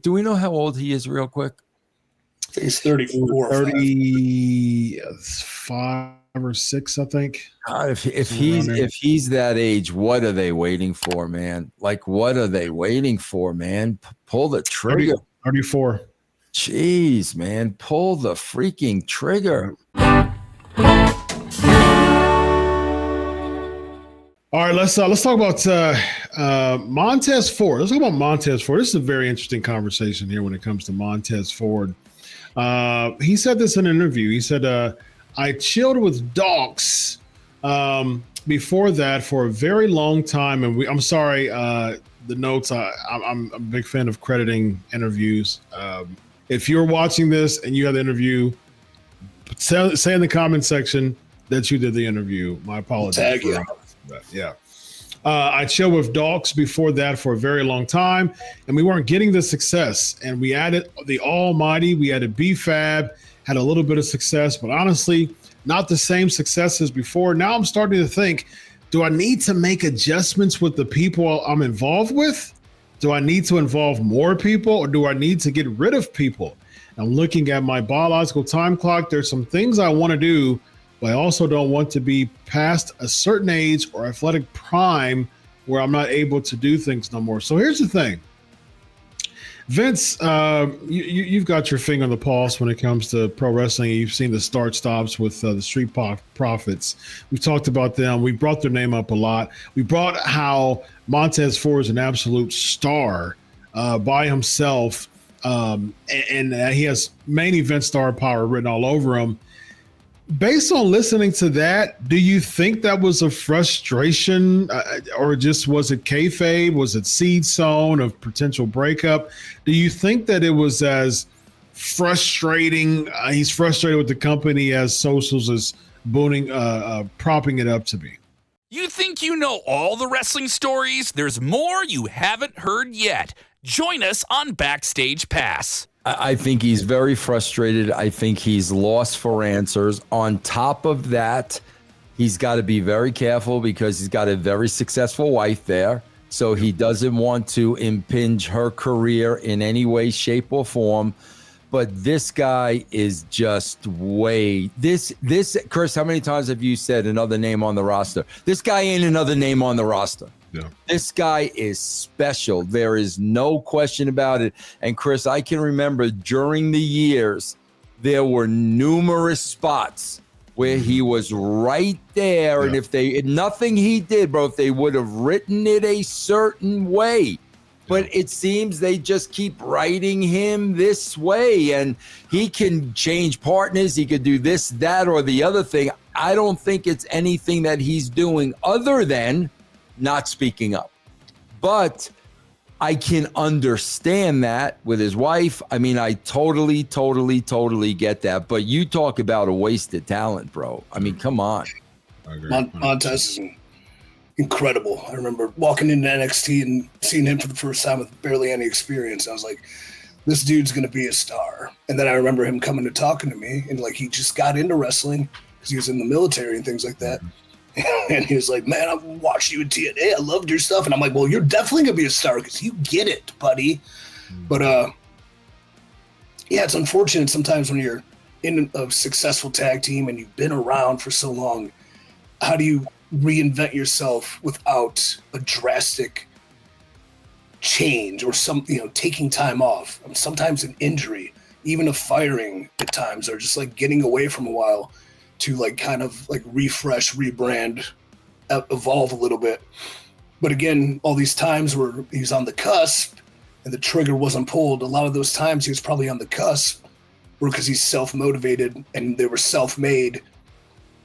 do we know how old he is real quick? I think he's 34. 35 or 6, I think. God, if he's that age, what are they waiting for, man? Like, what are they waiting for, man? Pull the trigger. 34. Jeez, man, pull the freaking trigger. All right, let's talk about Montez Ford. Let's talk about Montez Ford. This is a very interesting conversation here when it comes to Montez Ford. He said this in an interview. He said, I chilled with docs before that for a very long time. And I'm sorry, the notes, I'm a big fan of crediting interviews. If you're watching this and you have the interview, say in the comment section that you did the interview. My apologies. Tag you. Yeah. I chilled with docs before that for a very long time, and we weren't getting the success. And we added the Almighty. We added B-Fab, had a little bit of success, but honestly, not the same success as before. Now I'm starting to think, do I need to make adjustments with the people I'm involved with? Do I need to involve more people, or do I need to get rid of people? I'm looking at my biological time clock. There's some things I want to do, but I also don't want to be past a certain age or athletic prime where I'm not able to do things no more. So here's the thing. Vince, you've got your finger on the pulse when it comes to pro wrestling. You've seen the start stops with the Street Profits. We've talked about them. We brought their name up a lot. We brought how Montez Ford is an absolute star by himself, and he has main event star power written all over him. Based on listening to that, do you think that was a frustration, or just was it kayfabe? Was it seed sown of potential breakup? Do you think that it was as frustrating? He's frustrated with the company as socials is propping it up to be. You think you know all the wrestling stories? There's more you haven't heard yet. Join us on Backstage Pass. I think he's very frustrated. I think he's lost for answers. On top of that, he's got to be very careful because he's got a very successful wife there. So he doesn't want to impinge her career in any way, shape, or form. But this guy is just this, Chris, how many times have you said another name on the roster? This guy ain't another name on the roster. Yeah. This guy is special. There is no question about it. And Chris, I can remember during the years, there were numerous spots where he was right there. Yeah. And if nothing he did, bro, if they would have written it a certain way, but it seems they just keep writing him this way, and he can change partners. He could do this, that, or the other thing. I don't think it's anything that he's doing other than not speaking up. But I can understand that with his wife. I mean, I totally get that. But you talk about a wasted talent, bro. I mean, come on. Montez is incredible. I remember walking into NXT and seeing him for the first time with barely any experience. I was like, this dude's going to be a star. And then I remember him coming and talking to me, and like he just got into wrestling because he was in the military and things like that. And he was like, man, I watched you in TNA. I loved your stuff. And I'm like, well, you're definitely going to be a star because you get it, buddy. But, yeah, it's unfortunate sometimes when you're in a successful tag team and you've been around for so long, how do you reinvent yourself without a drastic change or taking time off? Sometimes an injury, even a firing at times, or just like getting away from a while to like kind of like refresh, rebrand, evolve a little bit. But again, all these times where he's on the cusp and the trigger wasn't pulled, a lot of those times he was probably on the cusp were because he's self-motivated and they were self-made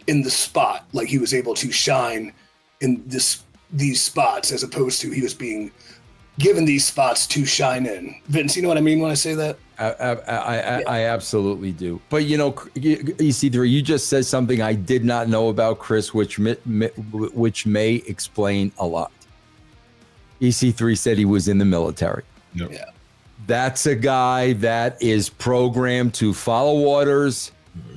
in the spot. Like he was able to shine in these spots as opposed to he was being given these spots to shine in. Vince, you know what I mean when I say that? I absolutely do. But, EC3, you just said something I did not know about Chris, which may explain a lot. EC3 said he was in the military. Yep. Yeah. That's a guy that is programmed to follow orders.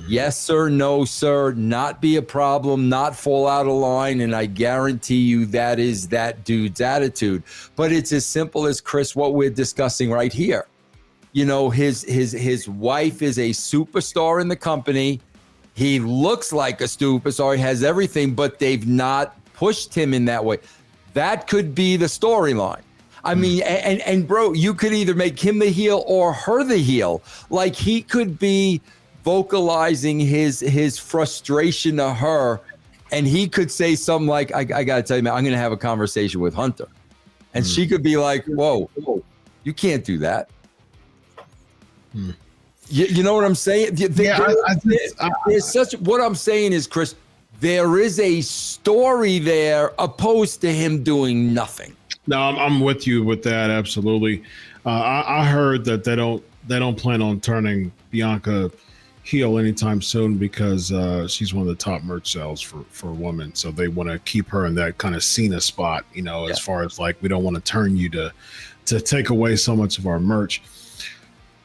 Yes, sir. No, sir. Not be a problem, not fall out of line. And I guarantee you that is that dude's attitude. But it's as simple as, Chris, what we're discussing right here. You know, his wife is a superstar in the company. He looks like a superstar. He has everything, but they've not pushed him in that way. That could be the storyline. I mean, and bro, you could either make him the heel or her the heel. Like, he could be vocalizing his frustration to her, and he could say something like, I got to tell you, man, I'm going to have a conversation with Hunter. And she could be like, whoa, you can't do that. You know what I'm saying? There's such, what I'm saying is, Chris, there is a story there opposed to him doing nothing. No, I'm with you with that. Absolutely. I heard that they don't plan on turning Bianca heel anytime soon because she's one of the top merch sales for women. So they want to keep her in that kind of Cena spot, you know, as far as like, we don't want to turn you to take away so much of our merch.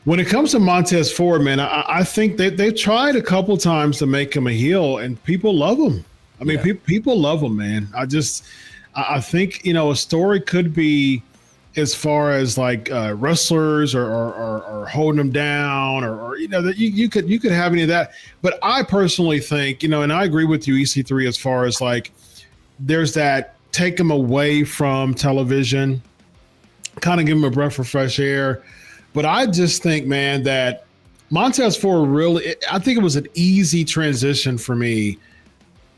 When it comes to Montez Ford, man, I think they've tried a couple times to make him a heel, and people love him. I mean, people love him, man. I think, you know, a story could be as far as like wrestlers or holding them down or you know, that you could have any of that. But I personally think, you know, and I agree with you, EC3, as far as like there's that take them away from television, kind of give them a breath of fresh air. But I just think, man, that Montez Ford really, I think it was an easy transition for me.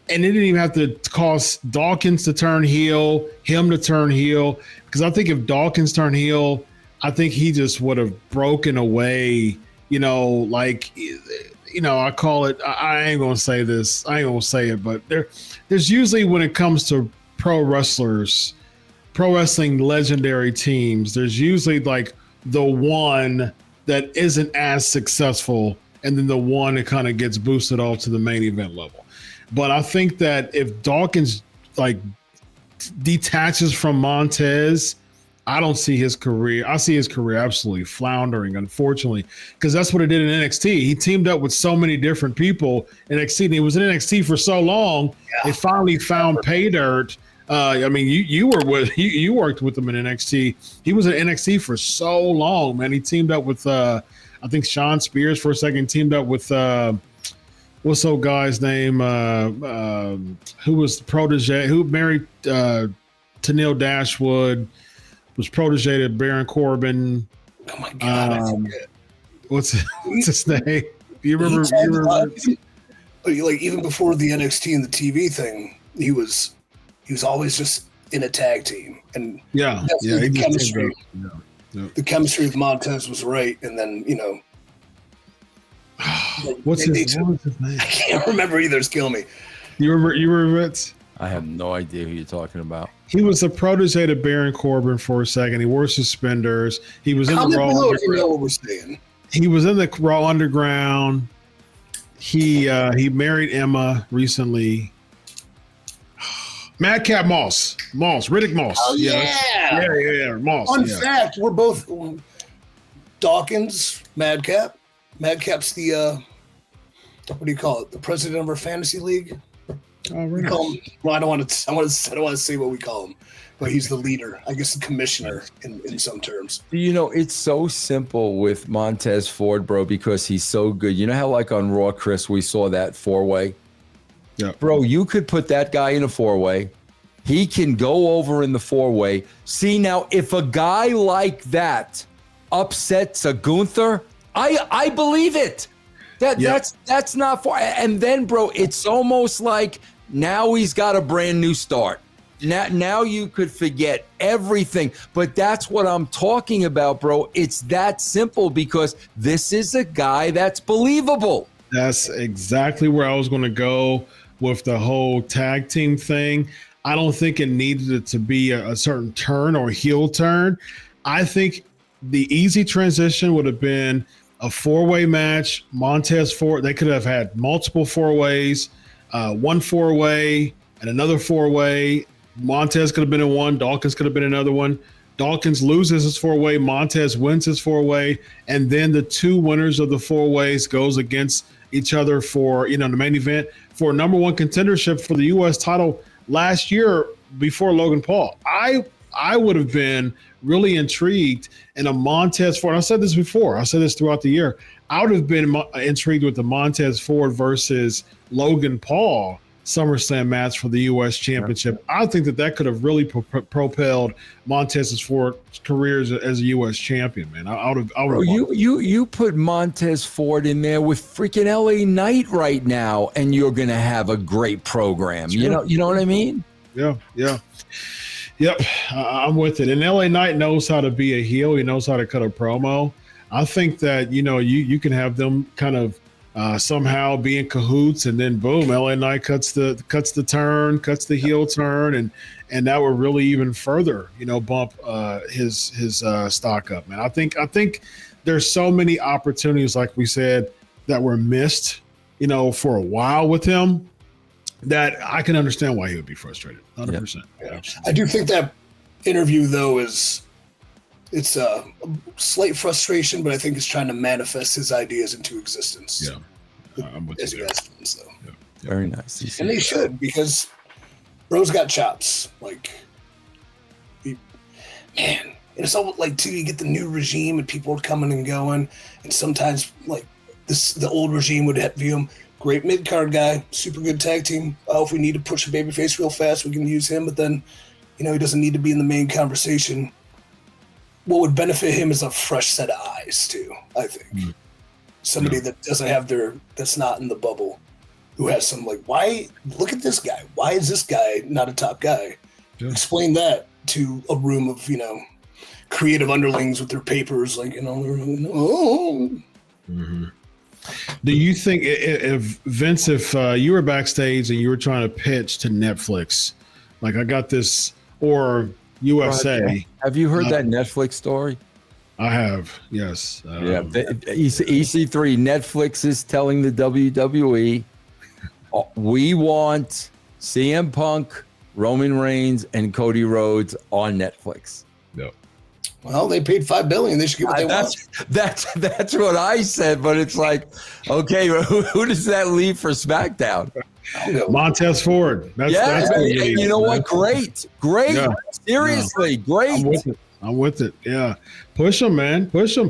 And it didn't even have to cost Dawkins to turn heel, him to turn heel. Because I think if Dawkins turned heel, I think he just would have broken away, you know, like, you know, I call it, I ain't going to say this, I ain't going to say it, but there's usually, when it comes to pro wrestlers, pro wrestling legendary teams, there's usually like the one that isn't as successful and then the one that kind of gets boosted off to the main event level. But I think that if Dawkins like detaches from Montez, I don't see his career. I see his career absolutely floundering, unfortunately, because that's what it did in NXT. He teamed up with so many different people in NXT, and he was in NXT for so long. They finally found pay dirt. I mean, you worked with him in NXT. He was in NXT for so long, man. He teamed up with I think Sean Spears for a second. Teamed up with what's old guy's name? Who was the protege? Who married Tenille Dashwood? Was protege to Baron Corbin. Oh my God! I forget. What's his name? Do you remember? But like, even before the NXT and the TV thing, he was always just in a tag team, and the chemistry. The chemistry with Montez was right, and then, you know, what's his name? I can't remember either. It's killing me. You remember it? I have no idea who you're talking about. He was a protege to Baron Corbin for a second. He wore suspenders. He was in the Raw Underground. You know what we're saying. He was in the Raw Underground. He married Emma recently. Madcap Moss, Riddick Moss. Oh yeah, Moss. Fun fact: we're both Dawkins, Madcap. Madcap's the what do you call it? The president of our fantasy league. Oh, we call him, well, I don't want to say what we call him, but he's the leader. I guess the commissioner in some terms. You know, it's so simple with Montez Ford, bro, because he's so good. You know how, like, on Raw, Chris, we saw that 4-way? Yeah. Bro, you could put that guy in a 4-way. He can go over in the 4-way. See, now, if a guy like that upsets a Gunther, I believe it. That's not far. And then, bro, it's almost like now he's got a brand new start. Now you could forget everything. But that's what I'm talking about, bro. It's that simple, because this is a guy that's believable. That's exactly where I was going to go with the whole tag team thing. I don't think it needed it to be a certain turn or heel turn. I think the easy transition would have been a 4-way match. Montez Ford, they could have had multiple 4-ways, one 4-way and another 4-way. Montez could have been in one. Dawkins could have been another one. Dawkins loses his 4-way. Montez wins his 4-way. And then the two winners of the 4-ways goes against each other for, the main event for #1 contendership for the U.S. title last year before Logan Paul. I I would have been really intrigued in a Montez Ford. I said this before. I said this throughout the year. I would have been intrigued with the Montez Ford versus Logan Paul SummerSlam match for the U.S. Championship. I think that could have really propelled Montez Ford's career as a U.S. champion, man. I would have. You put Montez Ford in there with freaking LA Knight right now, and you're gonna have a great program. Sure. You know what I mean? Yeah. Yep, I'm with it. And LA Knight knows how to be a heel. He knows how to cut a promo. I think that, you can have them kind of somehow be in cahoots, and then boom, LA Knight cuts the heel turn, and that will really even further, bump his stock up, man. I think there's so many opportunities, like we said, that were missed, for a while with him, that I can understand why he would be frustrated. 100%. Yeah. I do think that interview, though, it's a slight frustration, but I think it's trying to manifest his ideas into existence. Yeah, I'm with you there. So. Yeah. Very nice. And they should, because bro's got chops. And it's all like, too, you get the new regime and people are coming and going, and sometimes the old regime would view him. Great mid-card guy, super good tag team. Oh, if we need to push a babyface real fast, we can use him. But then, he doesn't need to be in the main conversation. What would benefit him is a fresh set of eyes, too, I think. Somebody that doesn't have that's not in the bubble, who has some, why, look at this guy. Why is this guy not a top guy? Yeah. Explain that to a room of, creative underlings with their papers, Mm-hmm. Do you think if Vince, if you were backstage and you were trying to pitch to Netflix, I got this, or USA? Have you heard that Netflix story? I have, yes. EC3, Netflix is telling the WWE, we want CM Punk, Roman Reigns, and Cody Rhodes on Netflix. Yep. Well, they paid $5 billion. They should get what they want. That's what I said, but it's okay, who does that leave for SmackDown? Montez Ford. That's you know what? Great. Yeah. Seriously, great. I'm with it. Yeah, push them, man. Push them.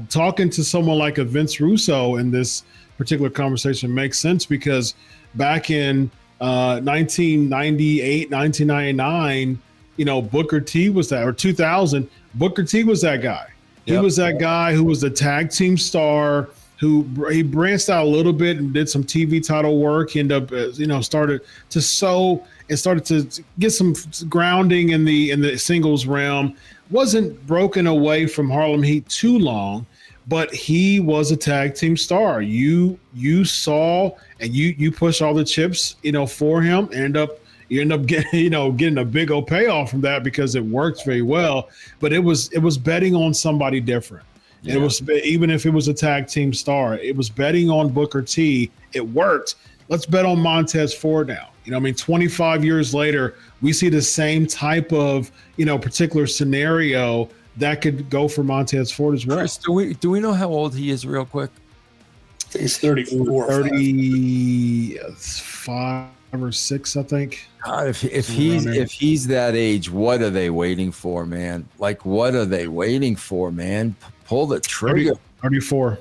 Talking to someone like a Vince Russo in this particular conversation makes sense, because back in 1998, 1999. Booker T was that, or 2000, Booker T was that guy. He was that guy who was the tag team star, who he branched out a little bit and did some TV title work. He ended up, started to sow and started to get some grounding in the singles realm. Wasn't broken away from Harlem Heat too long, but he was a tag team star. You saw and you push all the chips, for him, you end up getting a big old payoff from that, because it worked very well. But it was betting on somebody different. Yeah. It was, even if it was a tag team star, it was betting on Booker T. It worked. Let's bet on Montez Ford now. 25 years later, we see the same type of particular scenario that could go for Montez Ford as well. Chris, do we know how old he is, real quick? He's 34. 35 or 6, I think. God, if he's that age, what are they waiting for, man? What are they waiting for, man? Pull the trigger. 34.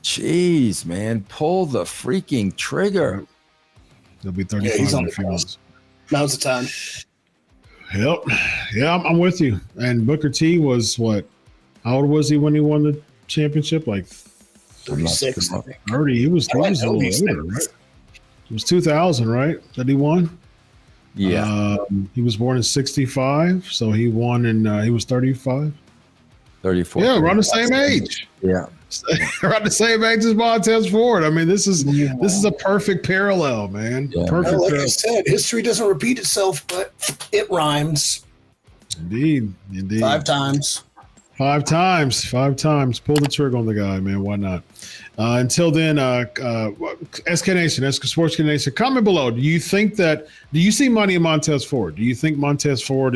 Jeez, man, pull the freaking trigger. He'll be 35 in a few months. Now's the time. Yep. Yeah, I'm with you. And Booker T was what? How old was he when he won the championship? 36. 30. He was a little older, right? It was 2000, right? That he won? Yeah. He was born in 65, so he won he was 35. 34. Yeah, around the same age. Yeah. Around the same age as Montez Ford. I mean, this is a perfect parallel, man. Yeah. Perfect. Like I said, history doesn't repeat itself, but it rhymes. Indeed. 5 times. 5 times. Pull the trigger on the guy, man. Why not? Until then, SK Nation, Sportskeeda Nation, comment below. Do you see money in Montez Ford? Do you think Montez Ford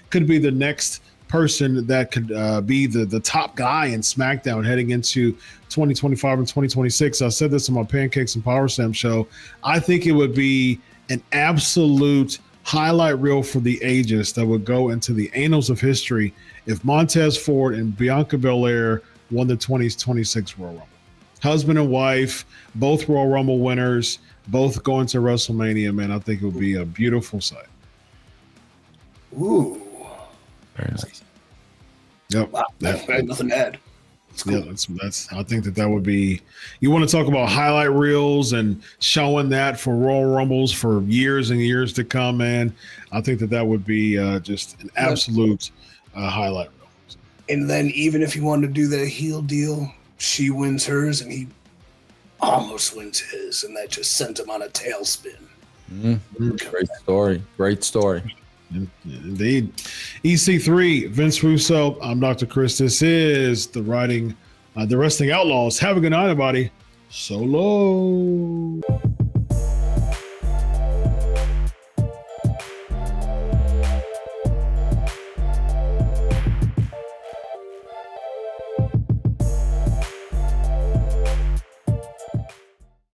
could be the next person that could be the top guy in SmackDown heading into 2025 and 2026? I said this on my Pancakes and Power Slam show. I think it would be an absolute highlight reel for the ages that would go into the annals of history if Montez Ford and Bianca Belair won the 2026 Royal Rumble. Husband and wife, both Royal Rumble winners, both going to WrestleMania, man. I think it would be a beautiful sight. Ooh. Very nice. Yep. Wow. I have nothing to add. Yeah, that's. I think that would be. You want to talk about highlight reels and showing that for Royal Rumbles for years and years to come, man. I think that would be just an absolute highlight reel. And then even if you wanted to do that heel deal, she wins hers and he almost wins his, and that just sent him on a tailspin. Great story. Great story. Indeed. EC3, Vince Russo. I'm Dr. Chris. This is the Wrestling Outlaws. Have a good night, everybody. So long.